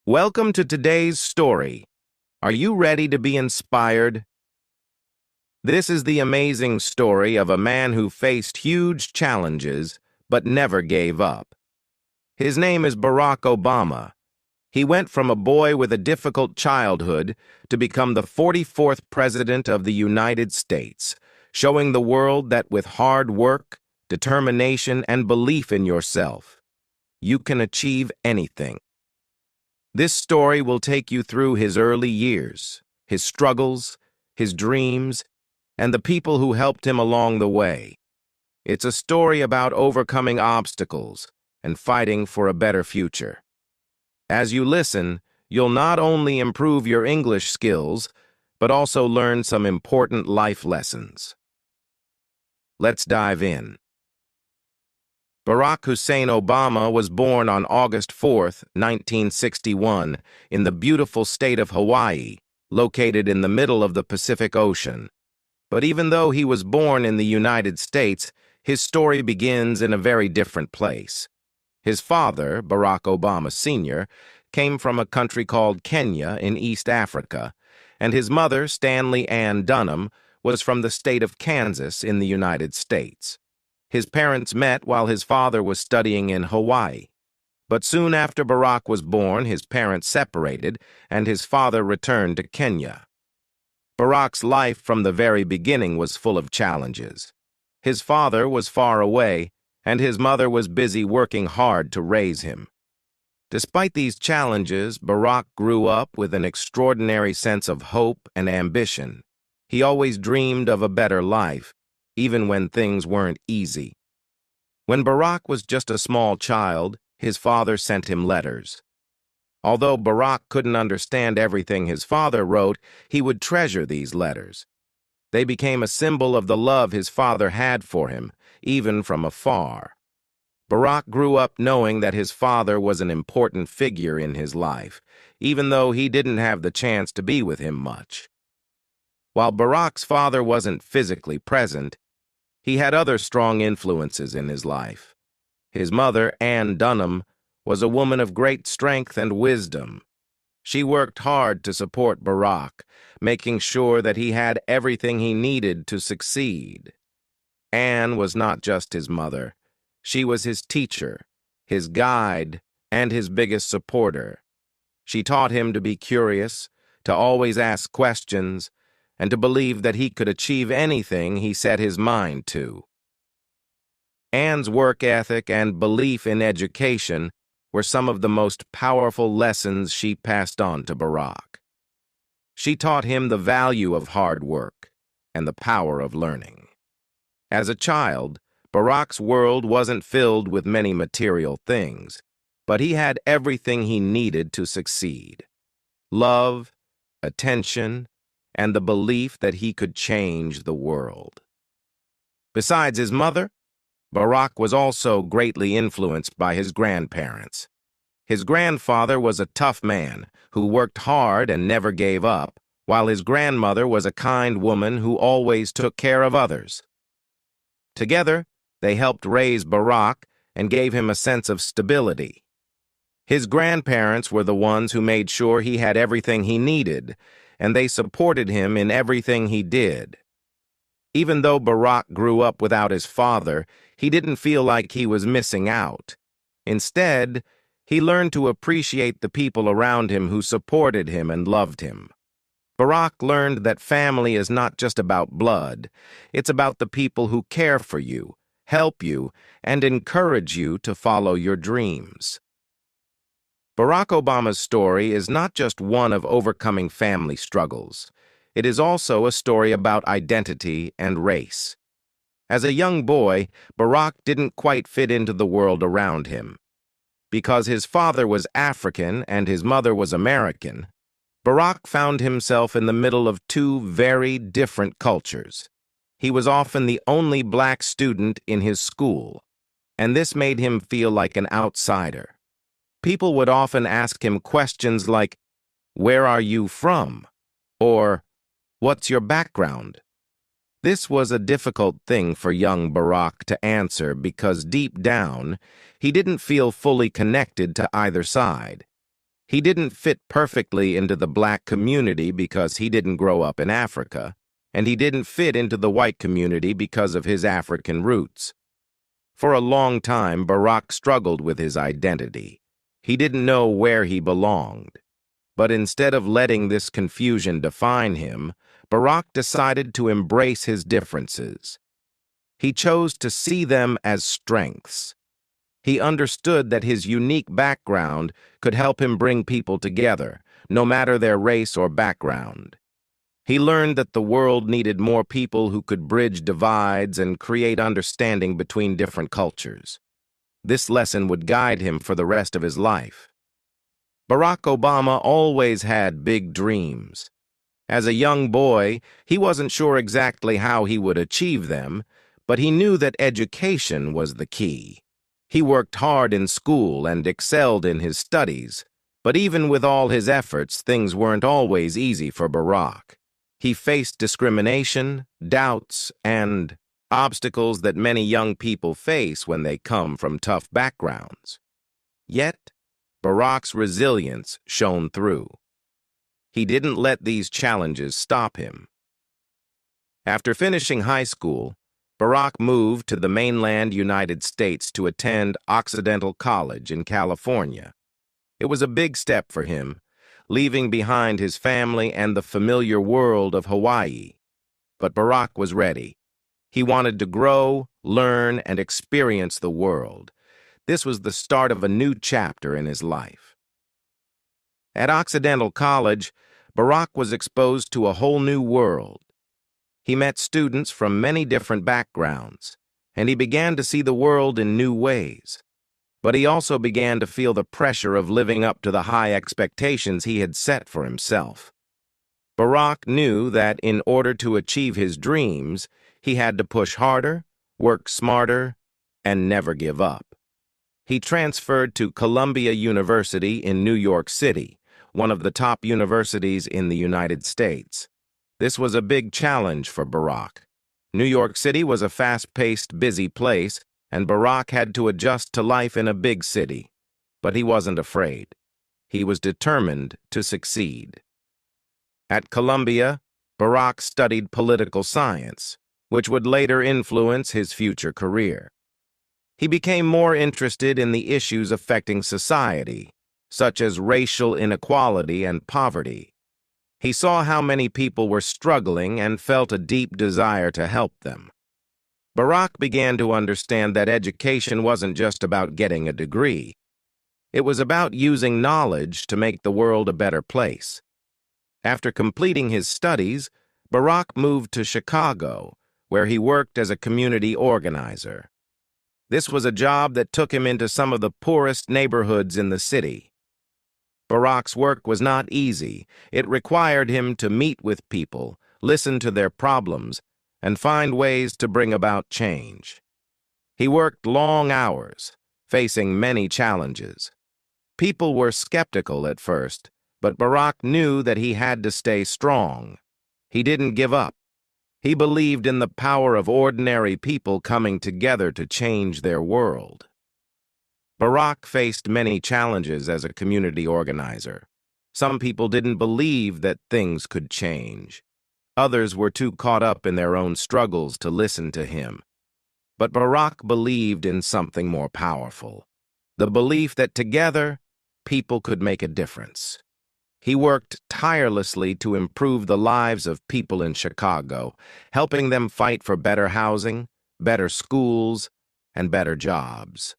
Welcome to today's story. Are you ready to be inspired? This is the amazing story of a man who faced huge challenges but never gave up. His name is Barack Obama. He went from a boy with a difficult childhood to become the 44th President of the United States, showing the world that with hard work, determination, and belief in yourself, you can achieve anything. This story will take you through his early years, his struggles, his dreams, and the people who helped him along the way. It's a story about overcoming obstacles and fighting for a better future. As you listen, you'll not only improve your English skills, but also learn some important life lessons. Let's dive in. Barack Hussein Obama was born on August 4, 1961, in the beautiful state of Hawaii, located in the middle of the Pacific Ocean. But even though he was born in the United States, his story begins in a very different place. His father, Barack Obama Sr., came from a country called Kenya in East Africa, and his mother, Stanley Ann Dunham, was from the state of Kansas in the United States. His parents met while his father was studying in Hawaii. But soon after Barack was born, his parents separated, and his father returned to Kenya. Barack's life from the very beginning was full of challenges. His father was far away, and his mother was busy working hard to raise him. Despite these challenges, Barack grew up with an extraordinary sense of hope and ambition. He always dreamed of a better life, even when things weren't easy. When Barack was just a small child, his father sent him letters. Although Barack couldn't understand everything his father wrote, he would treasure these letters. They became a symbol of the love his father had for him, even from afar. Barack grew up knowing that his father was an important figure in his life, even though he didn't have the chance to be with him much. While Barack's father wasn't physically present, he had other strong influences in his life. His mother, Ann Dunham, was a woman of great strength and wisdom. She worked hard to support Barack, making sure that he had everything he needed to succeed. Ann was not just his mother. She was his teacher, his guide, and his biggest supporter. She taught him to be curious, to always ask questions, and to believe that he could achieve anything he set his mind to. Ann's work ethic and belief in education were some of the most powerful lessons she passed on to Barack. She taught him the value of hard work and the power of learning. As a child, Barack's world wasn't filled with many material things, but he had everything he needed to succeed: love, attention, and the belief that he could change the world. Besides his mother, Barack was also greatly influenced by his grandparents. His grandfather was a tough man who worked hard and never gave up, while his grandmother was a kind woman who always took care of others. Together, they helped raise Barack and gave him a sense of stability. His grandparents were the ones who made sure he had everything he needed, and they supported him in everything he did. Even though Barack grew up without his father, he didn't feel like he was missing out. Instead, he learned to appreciate the people around him who supported him and loved him. Barack learned that family is not just about blood. It's about the people who care for you, help you, and encourage you to follow your dreams. Barack Obama's story is not just one of overcoming family struggles. It is also a story about identity and race. As a young boy, Barack didn't quite fit into the world around him. Because his father was African and his mother was American, Barack found himself in the middle of two very different cultures. He was often the only black student in his school, and this made him feel like an outsider. People would often ask him questions like, "Where are you from?" or "What's your background?" This was a difficult thing for young Barack to answer because deep down, he didn't feel fully connected to either side. He didn't fit perfectly into the black community because he didn't grow up in Africa, and he didn't fit into the white community because of his African roots. For a long time, Barak struggled with his identity. He didn't know where he belonged. But instead of letting this confusion define him, Barak decided to embrace his differences. He chose to see them as strengths. He understood that his unique background could help him bring people together, no matter their race or background. He learned that the world needed more people who could bridge divides and create understanding between different cultures. This lesson would guide him for the rest of his life. Barack Obama always had big dreams. As a young boy, he wasn't sure exactly how he would achieve them, but he knew that education was the key. He worked hard in school and excelled in his studies, but even with all his efforts, things weren't always easy for Barack. He faced discrimination, doubts, and obstacles that many young people face when they come from tough backgrounds. Yet, Barack's resilience shone through. He didn't let these challenges stop him. After finishing high school, Barack moved to the mainland United States to attend Occidental College in California. It was a big step for him, leaving behind his family and the familiar world of Hawaii. But Barack was ready. He wanted to grow, learn, and experience the world. This was the start of a new chapter in his life. At Occidental College, Barack was exposed to a whole new world. He met students from many different backgrounds, and he began to see the world in new ways. But he also began to feel the pressure of living up to the high expectations he had set for himself. Barack knew that in order to achieve his dreams, he had to push harder, work smarter, and never give up. He transferred to Columbia University in New York City, one of the top universities in the United States. This was a big challenge for Barack. New York City was a fast-paced, busy place, and Barack had to adjust to life in a big city. But he wasn't afraid. He was determined to succeed. At Columbia, Barack studied political science, which would later influence his future career. He became more interested in the issues affecting society, such as racial inequality and poverty. He saw how many people were struggling and felt a deep desire to help them. Barack began to understand that education wasn't just about getting a degree. It was about using knowledge to make the world a better place. After completing his studies, Barack moved to Chicago, where he worked as a community organizer. This was a job that took him into some of the poorest neighborhoods in the city. Barack's work was not easy. It required him to meet with people, listen to their problems, and find ways to bring about change. He worked long hours, facing many challenges. People were skeptical at first, but Barack knew that he had to stay strong. He didn't give up. He believed in the power of ordinary people coming together to change their world. Barack faced many challenges as a community organizer. Some people didn't believe that things could change. Others were too caught up in their own struggles to listen to him. But Barack believed in something more powerful, the belief that together, people could make a difference. He worked tirelessly to improve the lives of people in Chicago, helping them fight for better housing, better schools, and better jobs.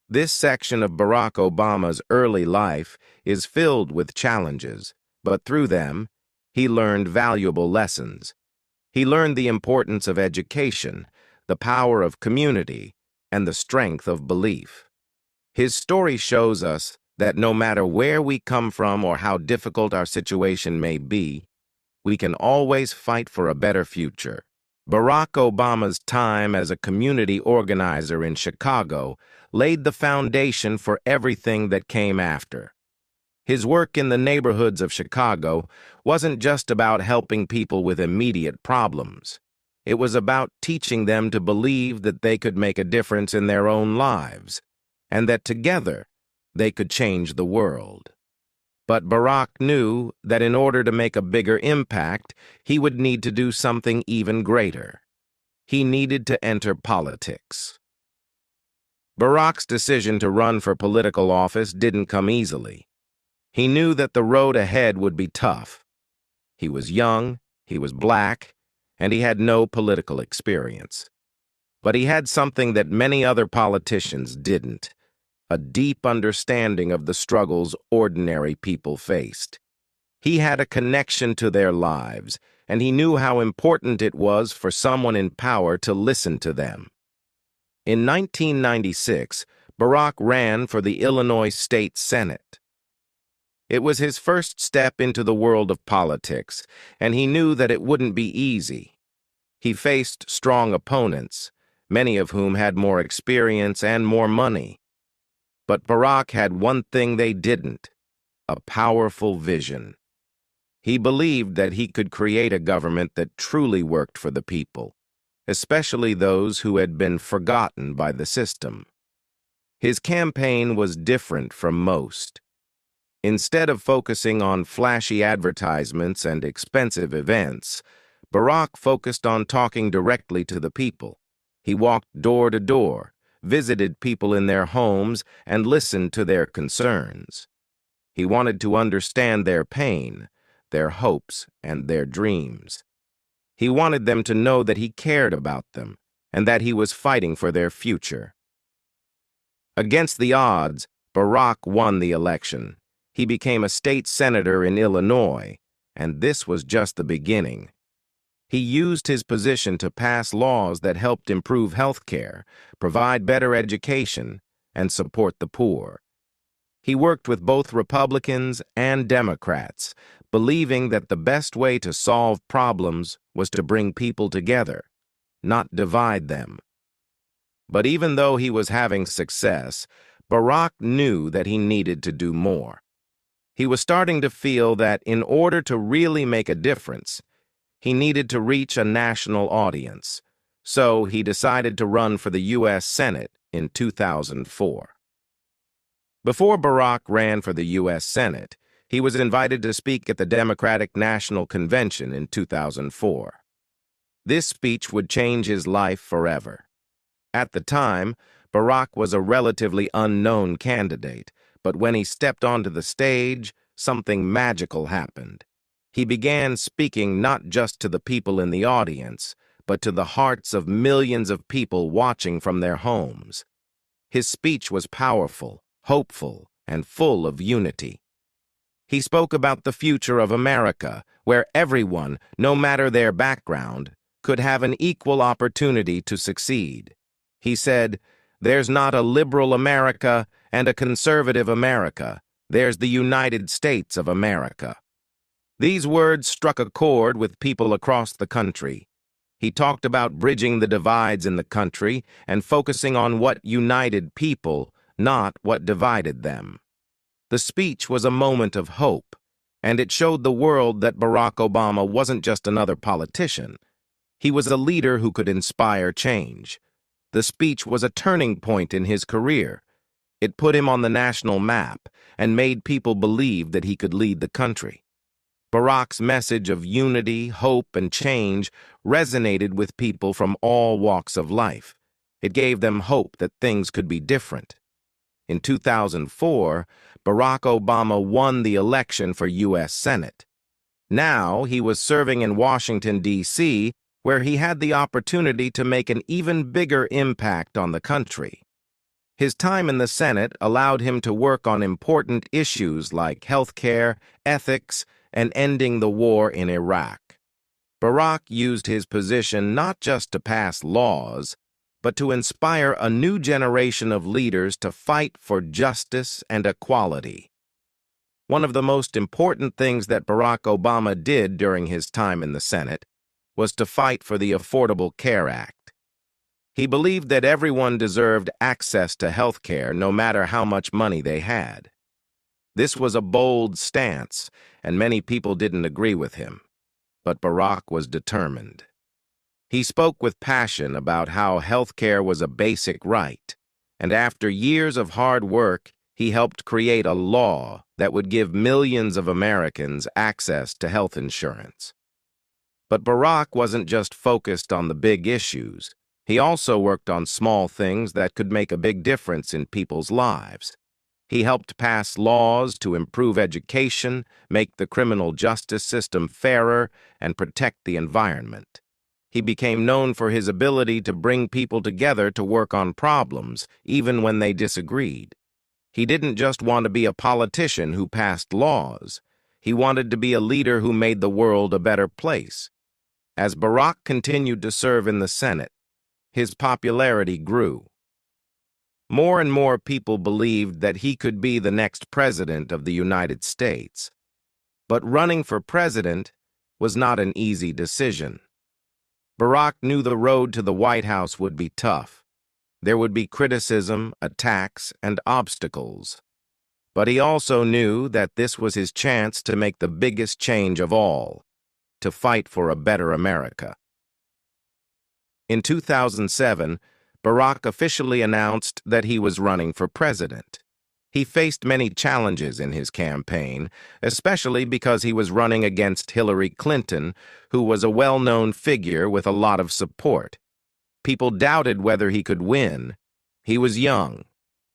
This section of Barack Obama's early life is filled with challenges, but through them, he learned valuable lessons. He learned the importance of education, the power of community, and the strength of belief. His story shows us that no matter where we come from or how difficult our situation may be, we can always fight for a better future. Barack Obama's time as a community organizer in Chicago laid the foundation for everything that came after. His work in the neighborhoods of Chicago wasn't just about helping people with immediate problems. It was about teaching them to believe that they could make a difference in their own lives, and that together they could change the world. But Barak knew that in order to make a bigger impact, he would need to do something even greater. He needed to enter politics. Barak's decision to run for political office didn't come easily. He knew that the road ahead would be tough. He was young, he was black, and he had no political experience. But he had something that many other politicians didn't: a deep understanding of the struggles ordinary people faced. He had a connection to their lives, and he knew how important it was for someone in power to listen to them. In 1996, Barak ran for the Illinois State Senate. It was his first step into the world of politics, and he knew that it wouldn't be easy. He faced strong opponents, many of whom had more experience and more money. But Barak had one thing they didn't: a powerful vision. He believed that he could create a government that truly worked for the people, especially those who had been forgotten by the system. His campaign was different from most. Instead of focusing on flashy advertisements and expensive events, Barak focused on talking directly to the people. He walked door to door, visited people in their homes, and listened to their concerns. He wanted to understand their pain, their hopes, and their dreams. He wanted them to know that he cared about them and that he was fighting for their future. Against the odds, Barak won the election. He became a state senator in Illinois, and this was just the beginning. He used his position to pass laws that helped improve health care, provide better education, and support the poor. He worked with both Republicans and Democrats, believing that the best way to solve problems was to bring people together, not divide them. But even though he was having success, Barak knew that he needed to do more. He was starting to feel that in order to really make a difference, he needed to reach a national audience. So he decided to run for the U.S. Senate in 2004. Before Barak ran for the U.S. Senate, he was invited to speak at the Democratic National Convention in 2004. This speech would change his life forever. At the time, Barak was a relatively unknown candidate, but when he stepped onto the stage, something magical happened. He began speaking not just to the people in the audience, but to the hearts of millions of people watching from their homes. His speech was powerful, hopeful, and full of unity. He spoke about the future of America, where everyone, no matter their background, could have an equal opportunity to succeed. He said, "There's not a liberal America and a conservative America. There's the United States of America." These words struck a chord with people across the country. He talked about bridging the divides in the country and focusing on what united people, not what divided them. The speech was a moment of hope, and it showed the world that Barack Obama wasn't just another politician. He was a leader who could inspire change. The speech was a turning point in his career. It put him on the national map and made people believe that he could lead the country. Barack's message of unity, hope, and change resonated with people from all walks of life. It gave them hope that things could be different. In 2004, Barack Obama won the election for U.S. Senate. Now he was serving in Washington, D.C., where he had the opportunity to make an even bigger impact on the country. His time in the Senate allowed him to work on important issues like health care, ethics, and ending the war in Iraq. Barack used his position not just to pass laws, but to inspire a new generation of leaders to fight for justice and equality. One of the most important things that Barack Obama did during his time in the Senate was to fight for the Affordable Care Act. He believed that everyone deserved access to health care no matter how much money they had. This was a bold stance, and many people didn't agree with him. But Barack was determined. He spoke with passion about how health care was a basic right, and after years of hard work, He helped create a law that would give millions of Americans access to health insurance. But Barack wasn't just focused on the big issues. He also worked on small things that could make a big difference in people's lives. He helped pass laws to improve education, make the criminal justice system fairer, and protect the environment. He became known for his ability to bring people together to work on problems, even when they disagreed. He didn't just want to be a politician who passed laws. He wanted to be a leader who made the world a better place. As Barack continued to serve in the Senate, his popularity grew. More and more people believed that he could be the next president of the United States. But running for president was not an easy decision. Barack knew the road to the White House would be tough. There would be criticism, attacks, and obstacles. But he also knew that this was his chance to make the biggest change of all, to fight for a better America. In 2007, Barack officially announced that he was running for president. He faced many challenges in his campaign, especially because he was running against Hillary Clinton, who was a well-known figure with a lot of support. People doubted whether he could win. He was young.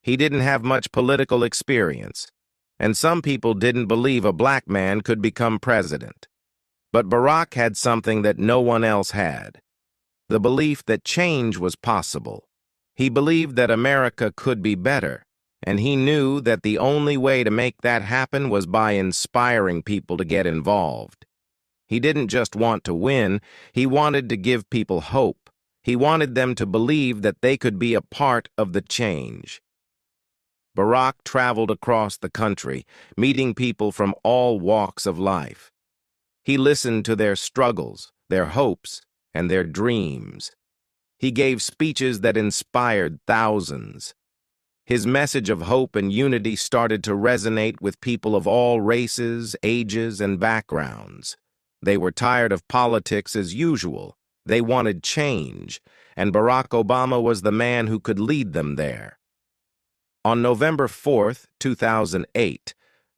He didn't have much political experience, and some people didn't believe a black man could become president. But Barack had something that no one else had: the belief that change was possible. He believed that America could be better, and he knew that the only way to make that happen was by inspiring people to get involved. He didn't just want to win, he wanted to give people hope. He wanted them to believe that they could be a part of the change. Barack traveled across the country, meeting people from all walks of life. He listened to their struggles, their hopes, and their dreams. He gave speeches that inspired thousands. His message of hope and unity started to resonate with people of all races, ages, and backgrounds. They were tired of politics as usual. They wanted change, and Barack Obama was the man who could lead them there. On November 4, 2008,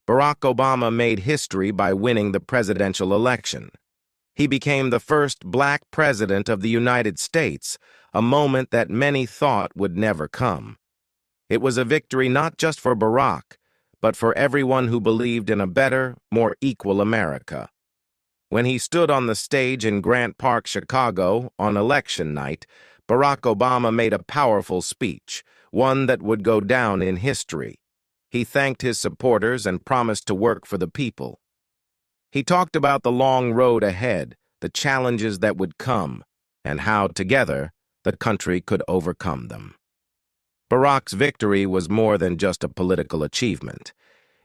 Barack Obama made history by winning the presidential election. He became the first black president of the United States, a moment that many thought would never come. It was a victory not just for Barack, but for everyone who believed in a better, more equal America. When he stood on the stage in Grant Park, Chicago, on election night, Barack Obama made a powerful speech, one that would go down in history. He thanked his supporters and promised to work for the people. He talked about the long road ahead, the challenges that would come, and how, together, the country could overcome them. Barack's victory was more than just a political achievement.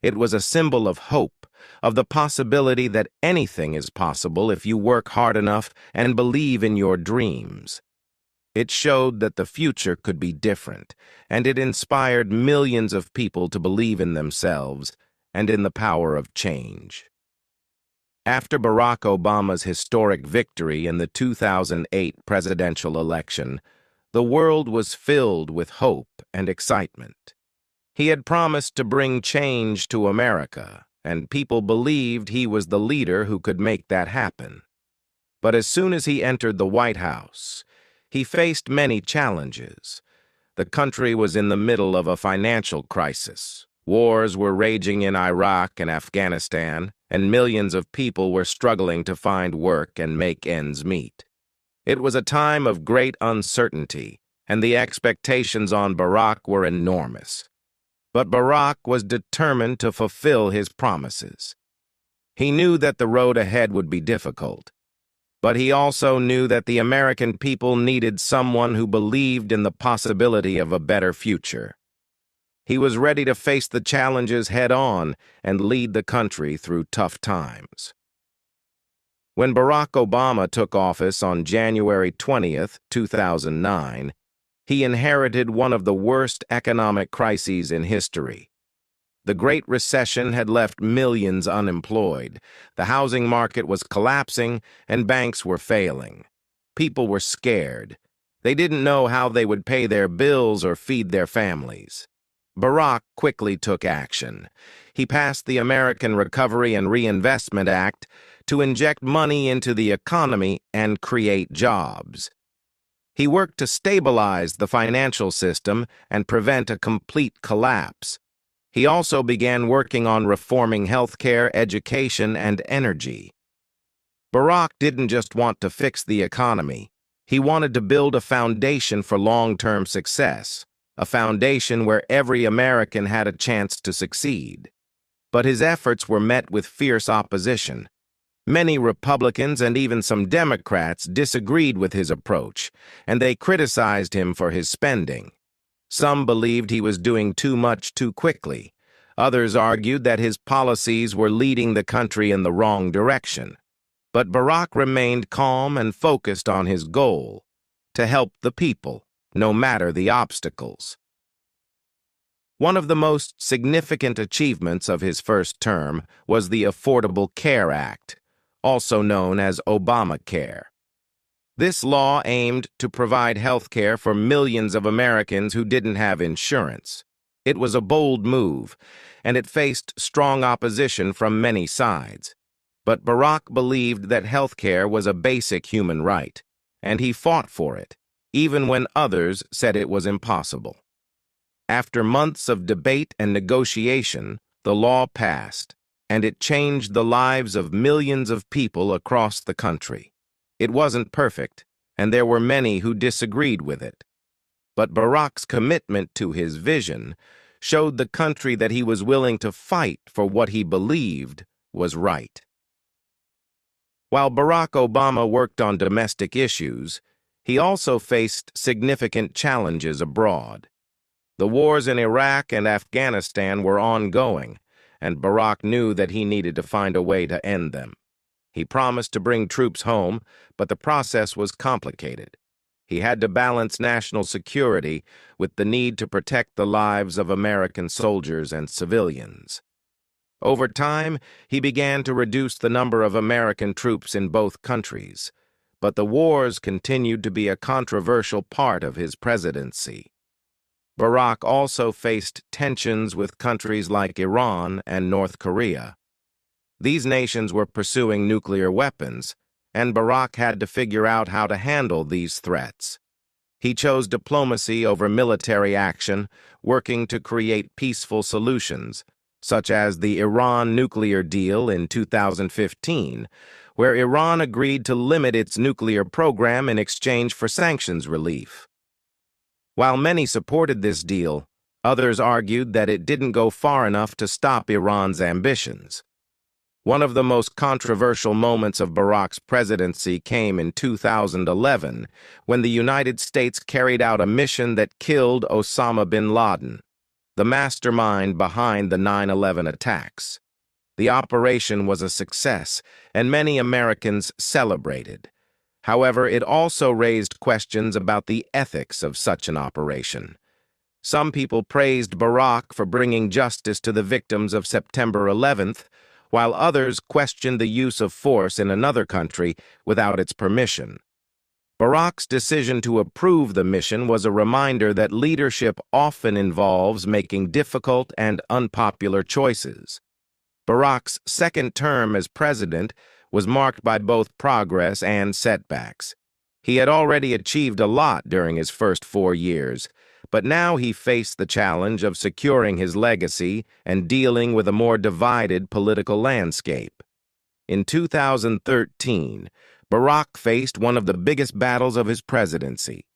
It was a symbol of hope, of the possibility that anything is possible if you work hard enough and believe in your dreams. It showed that the future could be different, and it inspired millions of people to believe in themselves and in the power of change. After Barack Obama's historic victory in the 2008 presidential election, the world was filled with hope and excitement. He had promised to bring change to America, and people believed he was the leader who could make that happen. But as soon as he entered the White House, he faced many challenges. The country was in the middle of a financial crisis. Wars were raging in Iraq and Afghanistan, and millions of people were struggling to find work and make ends meet. It was a time of great uncertainty, and the expectations on Barack were enormous. But Barack was determined to fulfill his promises. He knew that the road ahead would be difficult, but he also knew that the American people needed someone who believed in the possibility of a better future. He was ready to face the challenges head-on and lead the country through tough times. When Barack Obama took office on January 20, 2009, he inherited one of the worst economic crises in history. The Great Recession had left millions unemployed, the housing market was collapsing, and banks were failing. People were scared. They didn't know how they would pay their bills or feed their families. Barak quickly took action. He passed the American Recovery and Reinvestment Act to inject money into the economy and create jobs. He worked to stabilize the financial system and prevent a complete collapse. He also began working on reforming healthcare, education, and energy. Barak didn't just want to fix the economy. He wanted to build a foundation for long-term success, a foundation where every American had a chance to succeed. But his efforts were met with fierce opposition. Many Republicans and even some Democrats disagreed with his approach, and they criticized him for his spending. Some believed he was doing too much too quickly. Others argued that his policies were leading the country in the wrong direction. But Barak remained calm and focused on his goal, to help the people, no matter the obstacles. One of the most significant achievements of his first term was the Affordable Care Act, also known as Obamacare. This law aimed to provide health care for millions of Americans who didn't have insurance. It was a bold move, and it faced strong opposition from many sides. But Barak believed that health care was a basic human right, and he fought for it, even when others said it was impossible. After months of debate and negotiation, the law passed, and it changed the lives of millions of people across the country. It wasn't perfect, and there were many who disagreed with it. But Barak's commitment to his vision showed the country that he was willing to fight for what he believed was right. While Barack Obama worked on domestic issues, he also faced significant challenges abroad. The wars in Iraq and Afghanistan were ongoing, and Barak knew that he needed to find a way to end them. He promised to bring troops home, but the process was complicated. He had to balance national security with the need to protect the lives of American soldiers and civilians. Over time, he began to reduce the number of American troops in both countries, but the wars continued to be a controversial part of his presidency. Barak also faced tensions with countries like Iran and North Korea. These nations were pursuing nuclear weapons, and Barak had to figure out how to handle these threats. He chose diplomacy over military action, working to create peaceful solutions, such as the Iran nuclear deal in 2015, where Iran agreed to limit its nuclear program in exchange for sanctions relief. While many supported this deal, others argued that it didn't go far enough to stop Iran's ambitions. One of the most controversial moments of Barak's presidency came in 2011, when the United States carried out a mission that killed Osama bin Laden, the mastermind behind the 9/11 attacks. The operation was a success, and many Americans celebrated. However, it also raised questions about the ethics of such an operation. Some people praised Barak for bringing justice to the victims of September 11th, while others questioned the use of force in another country without its permission. Barak's decision to approve the mission was a reminder that leadership often involves making difficult and unpopular choices. Barak's second term as president was marked by both progress and setbacks. He had already achieved a lot during his first 4 years, but now he faced the challenge of securing his legacy and dealing with a more divided political landscape. In 2013, Barak faced one of the biggest battles of his presidency: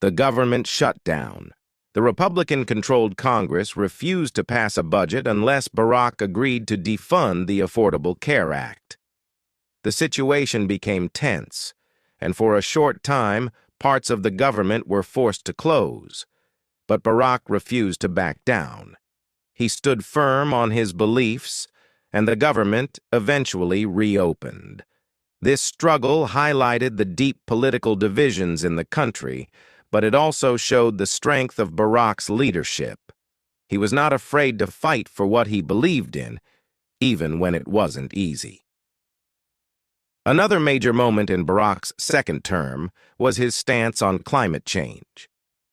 the government shutdown. The Republican-controlled Congress refused to pass a budget unless Barak agreed to defund the Affordable Care Act. The situation became tense, and for a short time, parts of the government were forced to close. But Barak refused to back down. He stood firm on his beliefs, and the government eventually reopened. This struggle highlighted the deep political divisions in the country, but it also showed the strength of Barak's leadership. He was not afraid to fight for what he believed in, even when it wasn't easy. Another major moment in Barak's second term was his stance on climate change.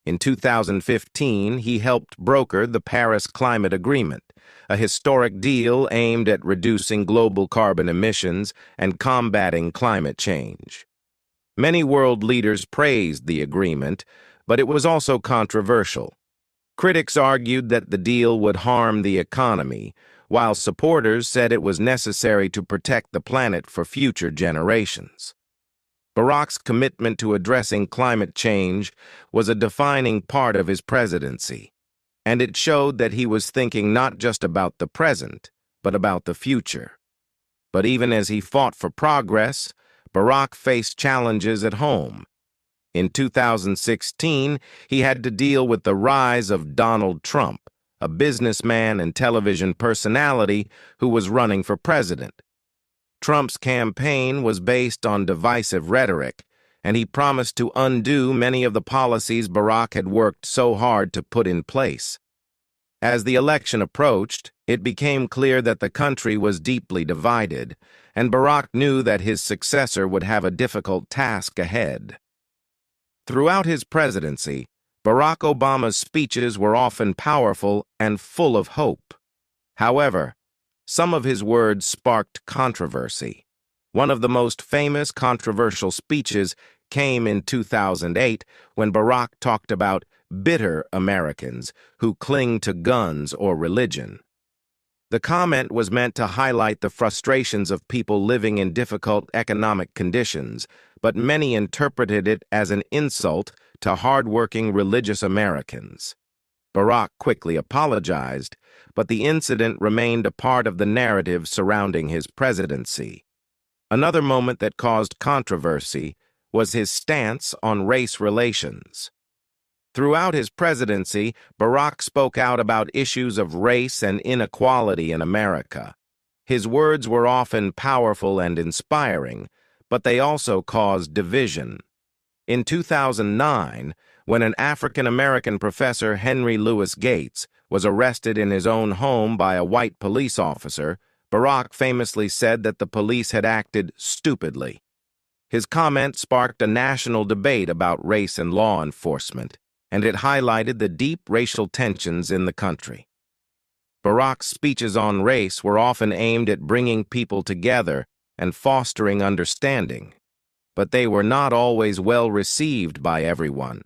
In 2015, he helped broker the Paris Climate Agreement, a historic deal aimed at reducing global carbon emissions and combating climate change. Many world leaders praised the agreement, but it was also controversial. Critics argued that the deal would harm the economy, while supporters said it was necessary to protect the planet for future generations. Barak's commitment to addressing climate change was a defining part of his presidency, and it showed that he was thinking not just about the present, but about the future. But even as he fought for progress, Barak faced challenges at home. In 2016, he had to deal with the rise of Donald Trump, a businessman and television personality who was running for president. Trump's campaign was based on divisive rhetoric, and he promised to undo many of the policies Barak had worked so hard to put in place. As the election approached, it became clear that the country was deeply divided, and Barak knew that his successor would have a difficult task ahead. Throughout his presidency, Barack Obama's speeches were often powerful and full of hope. However, some of his words sparked controversy. One of the most famous controversial speeches came in 2008 when Barack talked about bitter Americans who cling to guns or religion. The comment was meant to highlight the frustrations of people living in difficult economic conditions, but many interpreted it as an insult to hardworking religious Americans. Barack quickly apologized, but the incident remained a part of the narrative surrounding his presidency. Another moment that caused controversy was his stance on race relations. Throughout his presidency, Barack spoke out about issues of race and inequality in America. His words were often powerful and inspiring, but they also caused division. In 2009, when an African-American professor, Henry Louis Gates, was arrested in his own home by a white police officer, Barack famously said that the police had acted stupidly. His comment sparked a national debate about race and law enforcement, and it highlighted the deep racial tensions in the country. Barack's speeches on race were often aimed at bringing people together and fostering understanding, but they were not always well received by everyone.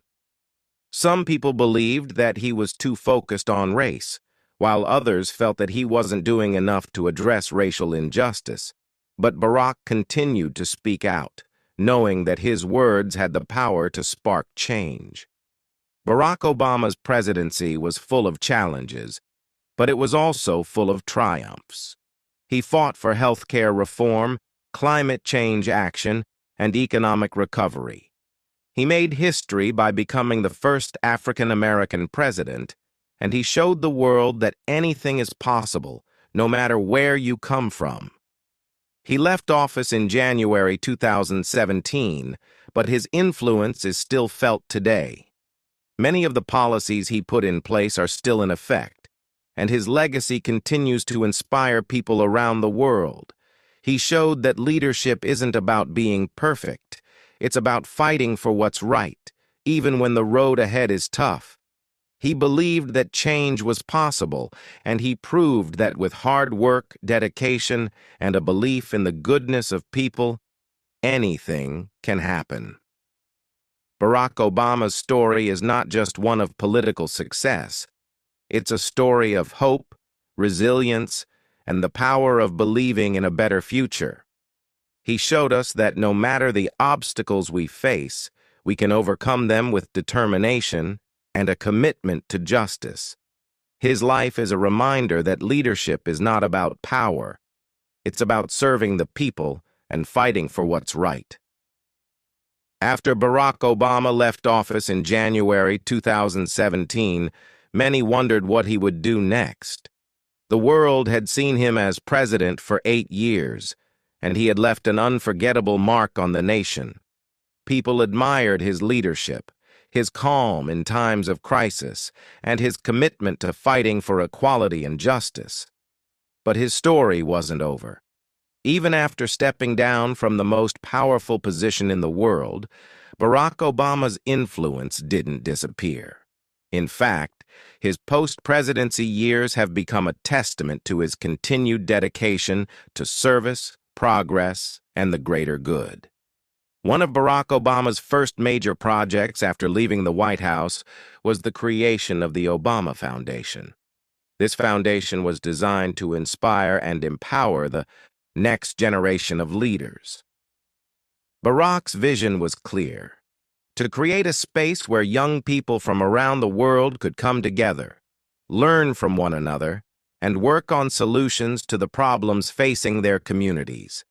Some people believed that he was too focused on race, while others felt that he wasn't doing enough to address racial injustice. But Barack continued to speak out, knowing that his words had the power to spark change. Barack Obama's presidency was full of challenges, but it was also full of triumphs. He fought for healthcare reform, climate change action, and economic recovery. He made history by becoming the first African-American president, and he showed the world that anything is possible, no matter where you come from. He left office in January 2017, but his influence is still felt today. Many of the policies he put in place are still in effect, and his legacy continues to inspire people around the world. He showed that leadership isn't about being perfect. It's about fighting for what's right, even when the road ahead is tough. He believed that change was possible, and he proved that with hard work, dedication, and a belief in the goodness of people, anything can happen. Barack Obama's story is not just one of political success. It's a story of hope, resilience, and the power of believing in a better future. He showed us that no matter the obstacles we face, we can overcome them with determination and a commitment to justice. His life is a reminder that leadership is not about power. It's about serving the people and fighting for what's right. After Barack Obama left office in January 2017, many wondered what he would do next. The world had seen him as president for 8 years, and he had left an unforgettable mark on the nation. People admired his leadership, his calm in times of crisis, and his commitment to fighting for equality and justice. But his story wasn't over. Even after stepping down from the most powerful position in the world, Barack Obama's influence didn't disappear. In fact, his post-presidency years have become a testament to his continued dedication to service, progress, and the greater good. One of Barack Obama's first major projects after leaving the White House was the creation of the Obama Foundation. This foundation was designed to inspire and empower the next generation of leaders. Barack's vision was clear: to create a space where young people from around the world could come together, learn from one another, and work on solutions to the problems facing their communities.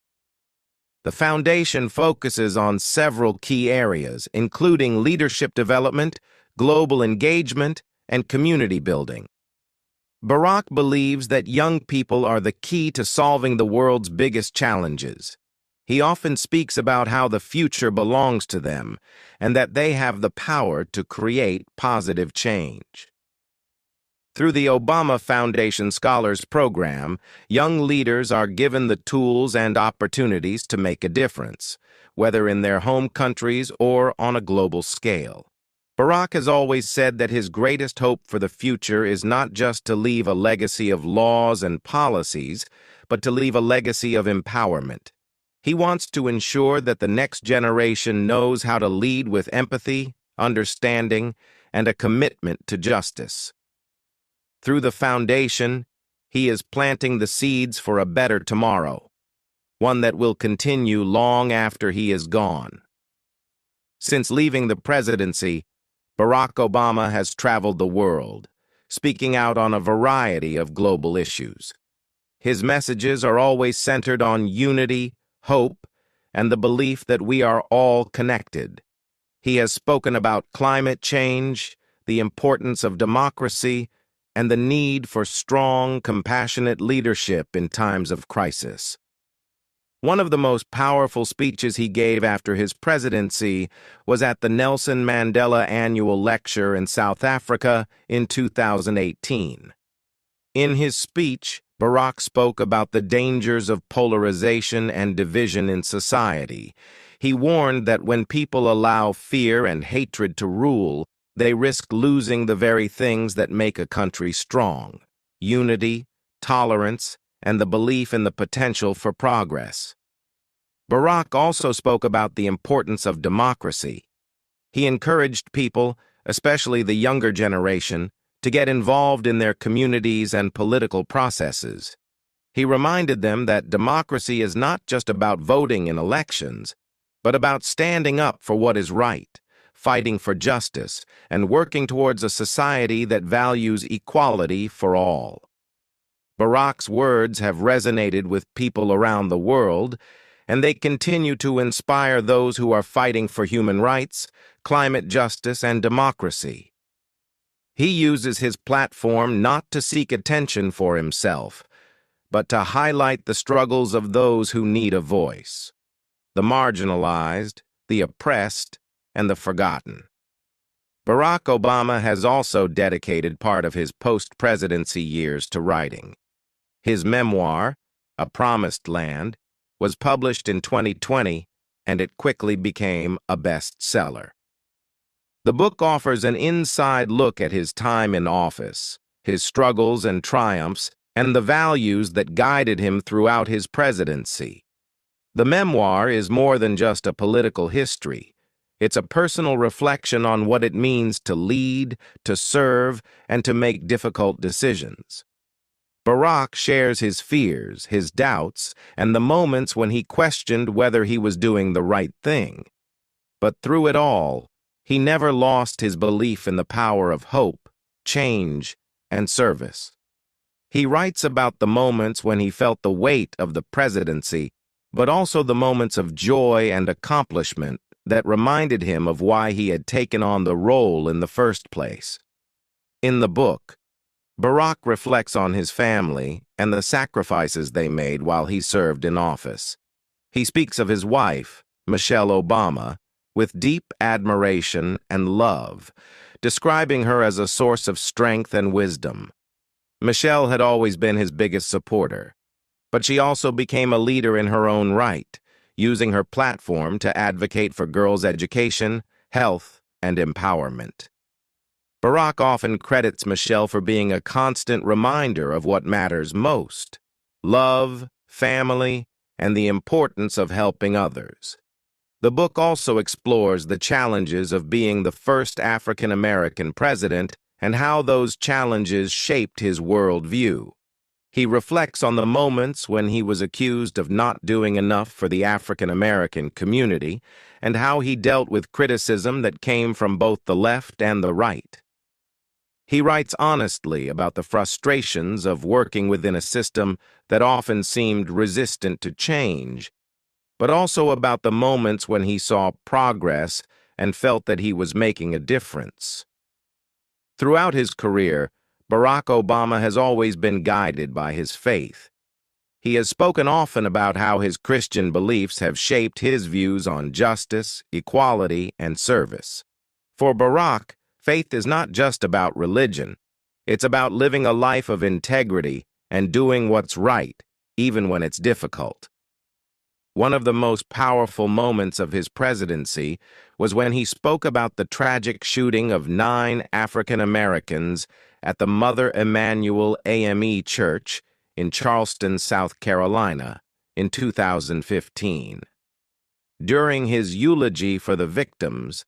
The foundation focuses on several key areas, including leadership development, global engagement, and community building. Barack believes that young people are the key to solving the world's biggest challenges. He often speaks about how the future belongs to them and that they have the power to create positive change. Through the Obama Foundation Scholars Program, young leaders are given the tools and opportunities to make a difference, whether in their home countries or on a global scale. Barack has always said that his greatest hope for the future is not just to leave a legacy of laws and policies, but to leave a legacy of empowerment. He wants to ensure that the next generation knows how to lead with empathy, understanding, and a commitment to justice. Through the foundation, he is planting the seeds for a better tomorrow, one that will continue long after he is gone. Since leaving the presidency, Barack Obama has traveled the world, speaking out on a variety of global issues. His messages are always centered on unity, hope, and the belief that we are all connected. He has spoken about climate change, the importance of democracy, and the need for strong, compassionate leadership in times of crisis. One of the most powerful speeches he gave after his presidency was at the Nelson Mandela Annual Lecture in South Africa in 2018. In his speech, Barack spoke about the dangers of polarization and division in society. He warned that when people allow fear and hatred to rule, they risk losing the very things that make a country strong: unity, tolerance, and the belief in the potential for progress. Barack also spoke about the importance of democracy. He encouraged people, especially the younger generation, to get involved in their communities and political processes. He reminded them that democracy is not just about voting in elections, but about standing up for what is right, fighting for justice, and working towards a society that values equality for all. Barack's words have resonated with people around the world, and they continue to inspire those who are fighting for human rights, climate justice, and democracy. He uses his platform not to seek attention for himself, but to highlight the struggles of those who need a voice: the marginalized, the oppressed, and the forgotten. Barack Obama has also dedicated part of his post-presidency years to writing. His memoir, A Promised Land, was published in 2020, and it quickly became a bestseller. The book offers an inside look at his time in office, his struggles and triumphs, and the values that guided him throughout his presidency. The memoir is more than just a political history. It's a personal reflection on what it means to lead, to serve, and to make difficult decisions. Barack shares his fears, his doubts, and the moments when he questioned whether he was doing the right thing. But through it all, he never lost his belief in the power of hope, change, and service. He writes about the moments when he felt the weight of the presidency, but also the moments of joy and accomplishment that reminded him of why he had taken on the role in the first place. In the book, Barack reflects on his family and the sacrifices they made while he served in office. He speaks of his wife, Michelle Obama, with deep admiration and love, describing her as a source of strength and wisdom. Michelle had always been his biggest supporter, but she also became a leader in her own right, using her platform to advocate for girls' education, health, and empowerment. Barak often credits Michelle for being a constant reminder of what matters most: love, family, and the importance of helping others. The book also explores the challenges of being the first African American president and how those challenges shaped his worldview. He reflects on the moments when he was accused of not doing enough for the African American community and how he dealt with criticism that came from both the left and the right. He writes honestly about the frustrations of working within a system that often seemed resistant to change, but also about the moments when he saw progress and felt that he was making a difference. Throughout his career, Barack Obama has always been guided by his faith. He has spoken often about how his Christian beliefs have shaped his views on justice, equality, and service. For Barack, faith is not just about religion. It's about living a life of integrity and doing what's right, even when it's difficult. One of the most powerful moments of his presidency was when he spoke about the tragic shooting of 9 African Americans at the Mother Emanuel AME Church in Charleston, South Carolina, in 2015. During his eulogy for the victims,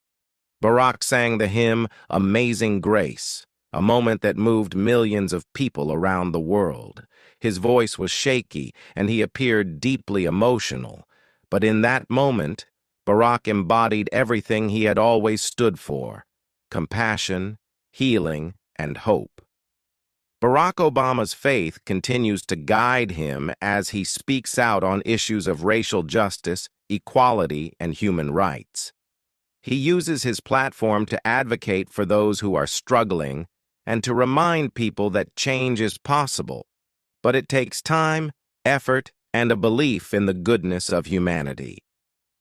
Barack sang the hymn Amazing Grace, a moment that moved millions of people around the world. His voice was shaky, and he appeared deeply emotional. But in that moment, Barack embodied everything he had always stood for: compassion, healing, and hope. Barack Obama's faith continues to guide him as he speaks out on issues of racial justice, equality, and human rights. He uses his platform to advocate for those who are struggling and to remind people that change is possible, but it takes time, effort, and a belief in the goodness of humanity.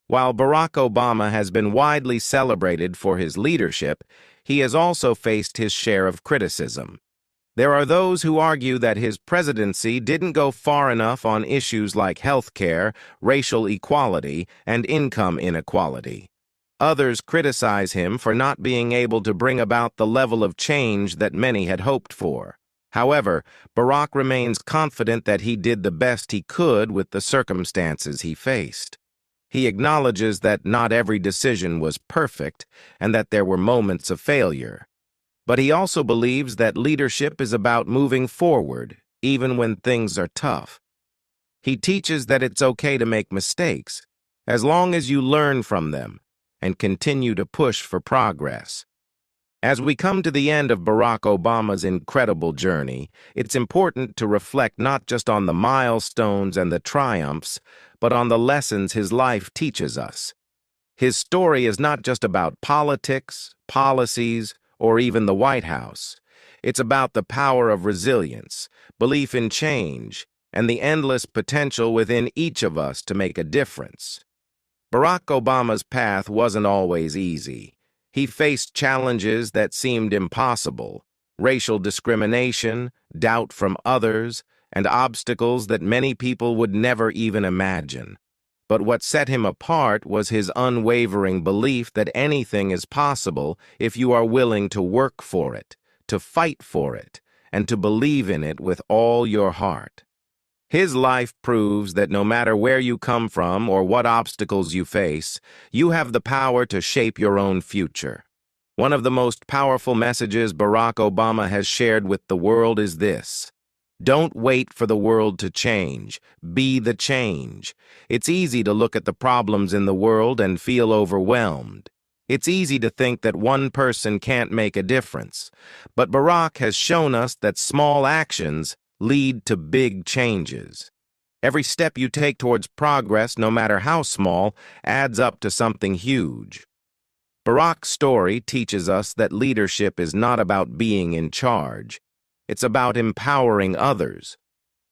While Barack Obama has been widely celebrated for his leadership, he has also faced his share of criticism. There are those who argue that his presidency didn't go far enough on issues like health care, racial equality, and income inequality. Others criticize him for not being able to bring about the level of change that many had hoped for. However, Barack remains confident that he did the best he could with the circumstances he faced. He acknowledges that not every decision was perfect and that there were moments of failure. But he also believes that leadership is about moving forward, even when things are tough. He teaches that it's okay to make mistakes, as long as you learn from them and continue to push for progress. As we come to the end of Barack Obama's incredible journey, it's important to reflect not just on the milestones and the triumphs, but on the lessons his life teaches us. His story is not just about politics, policies, or even the White House. It's about the power of resilience, belief in change, and the endless potential within each of us to make a difference. Barack Obama's path wasn't always easy. He faced challenges that seemed impossible: racial discrimination, doubt from others, and obstacles that many people would never even imagine. But what set him apart was his unwavering belief that anything is possible if you are willing to work for it, to fight for it, and to believe in it with all your heart. His life proves that no matter where you come from or what obstacles you face, you have the power to shape your own future. One of the most powerful messages Barack Obama has shared with the world is this: don't wait for the world to change. Be the change. It's easy to look at the problems in the world and feel overwhelmed. It's easy to think that one person can't make a difference. But Barack has shown us that small actions lead to big changes. Every step you take towards progress, no matter how small, adds up to something huge. Barack's story teaches us that leadership is not about being in charge. It's about empowering others.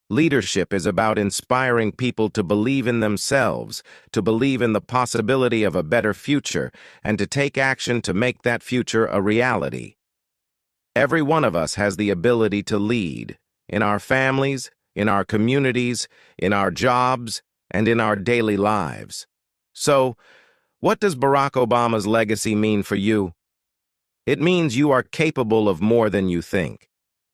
Leadership is about inspiring people to believe in themselves, to believe in the possibility of a better future, and to take action to make that future a reality. Every one of us has the ability to lead, in our families, in our communities, in our jobs, and in our daily lives. So, what does Barack Obama's legacy mean for you? It means you are capable of more than you think.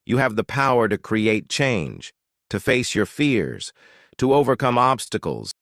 You have the power to create change, to face your fears, to overcome obstacles,